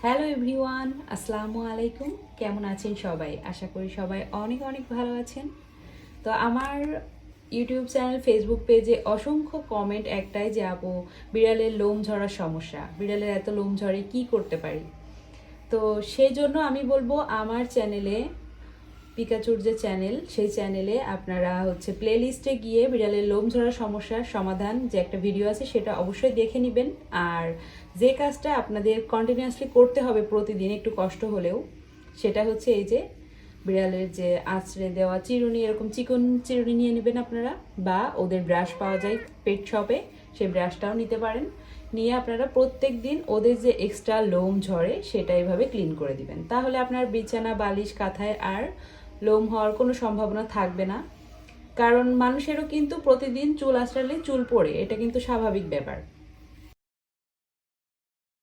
Hello everyone, আসসালামু আলাইকুম। কেমন আছেন সবাই? আশা করি সবাই অনেক অনেক ভালো আছেন। তো আমার ইউটিউব চ্যানেল, ফেসবুক পেজে অসংখ্য কমেন্ট একটাই যে আপু, বিড়ালের লোম ঝরার সমস্যা, বিড়ালের এত লোম ঝরে কি করতে পারি? তো সেই জন্য আমি বলবো আমার চ্যানেলে, পিকাচুর যে চ্যানেল, সেই চ্যানেলে আপনারা প্লে লিস্টে গিয়ে বিড়ালের লোম ঝরার সমস্যার সমাধান যে একটা ভিডিও আছে সেটা অবশ্যই দেখে নেবেন। আর যে কাজটা আপনাদের কন্টিনিউয়াসলি করতে হবে প্রতিদিন একটু কষ্ট হলেও, সেটা হচ্ছে এই যে বিড়ালের যে আঁচড়ে দেওয়া চিরুনি, এরকম চিকন চিরুনি নিয়ে নেবেন আপনারা, বা ওদের ব্রাশ পাওয়া যায় পেট শপে, সেই ব্রাশটাও নিতে পারেন। নিয়ে আপনারা প্রত্যেক দিন ওদের যে এক্সট্রা লোম ঝরে সেটা এইভাবে ক্লিন করে দিবেন। তাহলে আপনার বিছানা, বালিশ, কাঁথায় আর লোম হওয়ার কোনো সম্ভাবনা থাকবে না। কারণ মানুষেরও কিন্তু প্রতিদিন চুল আঁচড়ালে চুল পড়ে, এটা কিন্তু স্বাভাবিক ব্যাপার।